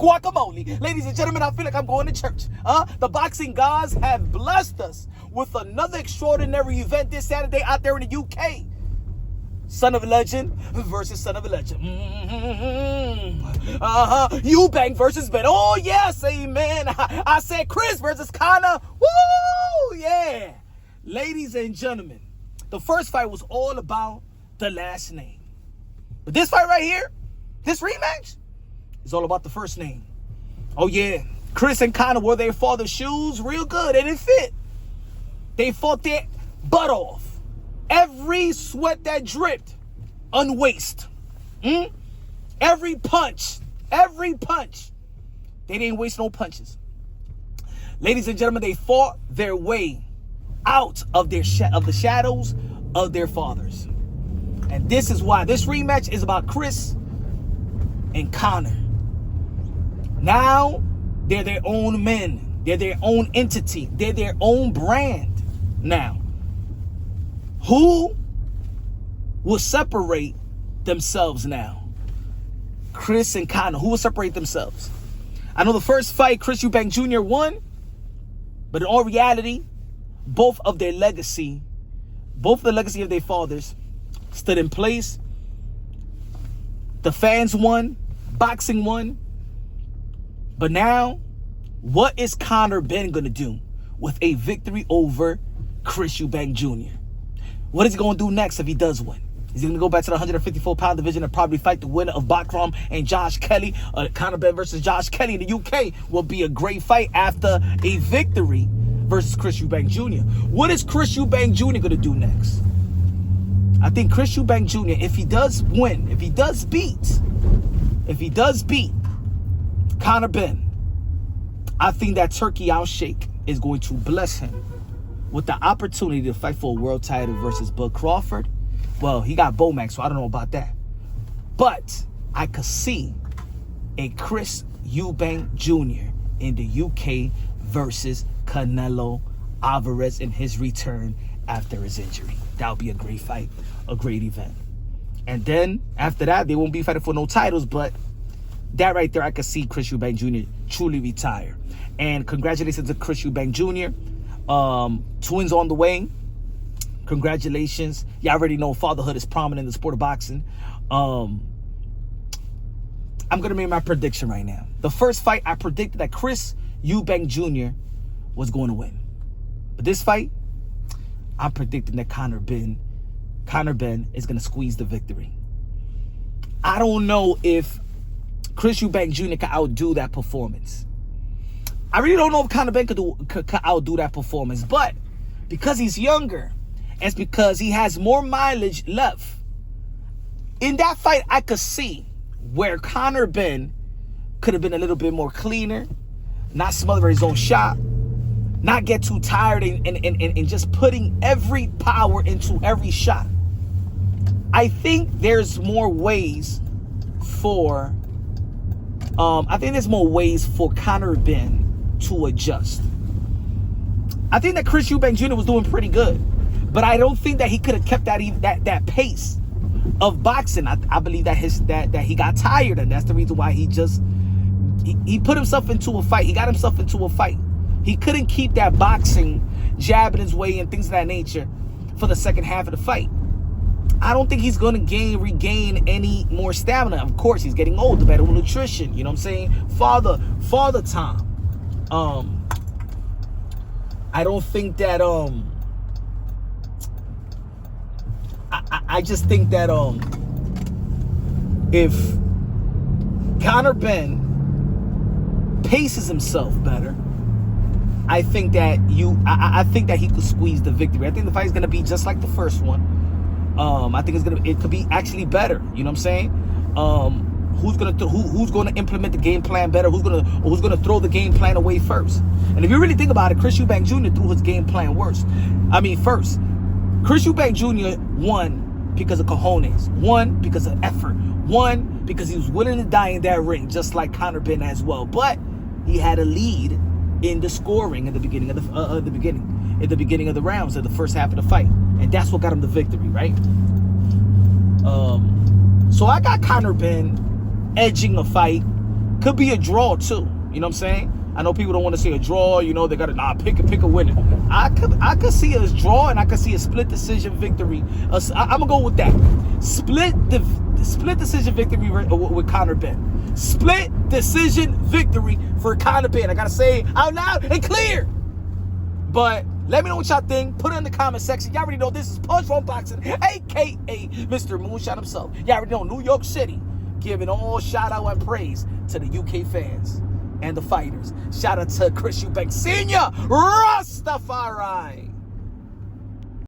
guacamole. Ladies and gentlemen, I feel like I'm going to church. The boxing gods have blessed us with another extraordinary event this Saturday out there in the UK. Son of a legend versus son of a legend. Eubank versus Benn. Oh, yes, amen. I said Chris versus Conor. Woo, yeah. Ladies and gentlemen, the first fight was all about the last name. But this fight right here, this rematch, is all about the first name. Oh, yeah. Chris and Conor wore their father's shoes real good. They didn't fit. They fought their butt off. Every sweat that dripped, unwaste. Every punch. They didn't waste no punches. Ladies and gentlemen, they fought their way out of the shadows of their fathers. And this is why this rematch is about Chris and Conor. Now, they're their own men. They're their own entity. They're their own brand now. Who will separate themselves now? Chris and Conor. Who will separate themselves? I know the first fight, Chris Eubank Jr. won. But in all reality, both of the legacy of their fathers stood in place. The fans won. Boxing won. But now, what is Conor Benn going to do with a victory over Chris Eubank Jr.? What is he going to do next if he does win? Is he going to go back to the 154-pound division and probably fight the winner of Bakram and Josh Kelly? Conor Benn versus Josh Kelly in the UK will be a great fight after a victory versus Chris Eubank Jr. What is Chris Eubank Jr. going to do next? I think Chris Eubank Jr., if he does win, if he does beat Conor Benn, I think that Turkey Al Sheikh is going to bless him with the opportunity to fight for a world title versus Bud Crawford. Well, he got Bomax, so I don't know about that. But I could see a Chris Eubank Jr. in the UK versus Canelo Alvarez in his return after his injury. That would be a great fight, a great event. And then after that, they won't be fighting for no titles, but that right there, I could see Chris Eubank Jr. truly retire. And congratulations to Chris Eubank Jr. Twins on the way. Congratulations. You already know fatherhood is prominent in the sport of boxing. I'm going to make my prediction right now. The first fight, I predicted that Chris Eubank Jr. was going to win. But this fight, I'm predicting that Conor Benn is going to squeeze the victory. I don't know if Chris Eubank Jr. can outdo that performance. I really don't know if Conor Benn could outdo that performance. But because he's younger, and it's because he has more mileage left, in that fight, I could see where Conor Benn could have been a little bit more cleaner, not smother his own shot, not get too tired and just putting every power into every shot. I think there's more ways for Conor Benn to adjust. I think that Chris Eubank Jr. was doing pretty good, but I don't think that he could have kept that pace of boxing. I believe that he got tired, and that's the reason why he put himself into a fight. He got himself into a fight. He couldn't keep that boxing jabbing his way and things of that nature for the second half of the fight. I don't think he's going to regain any more stamina. Of course, he's getting older, better nutrition. You know what I'm saying? Father time. I don't think that I just think that if Conor Benn paces himself better, I think that he could squeeze the victory. I think the fight is going to be just like the first one. I think it could be actually better. You know what I'm saying? Who's going to implement the game plan better? Who's going to throw the game plan away first? And if you really think about it, Chris Eubank Jr. threw his game plan first. Chris Eubank Jr. won because of cojones. Won because of effort. Won because he was willing to die in that ring, just like Conor Benn as well. But he had a lead in the scoring at the beginning of the rounds of the first half of the fight, and that's what got him the victory, right? So I got Conor Benn edging a fight. Could be a draw too. You know what I'm saying? I know people don't want to see a draw. You know, they got to pick a winner. I could see a draw, and I could see a split decision victory. I'm gonna go with that. Split decision victory with Conor Benn. Split decision victory for Conor Benn. I gotta say it out loud and clear. But let me know what y'all think. Put it in the comment section. Y'all already know this is Punch Wrong Boxing, aka Mr. Moonshot himself. Y'all already know New York City, giving all shout out and praise to the UK fans and the fighters. Shout out to Chris Eubank Sr. Rastafari.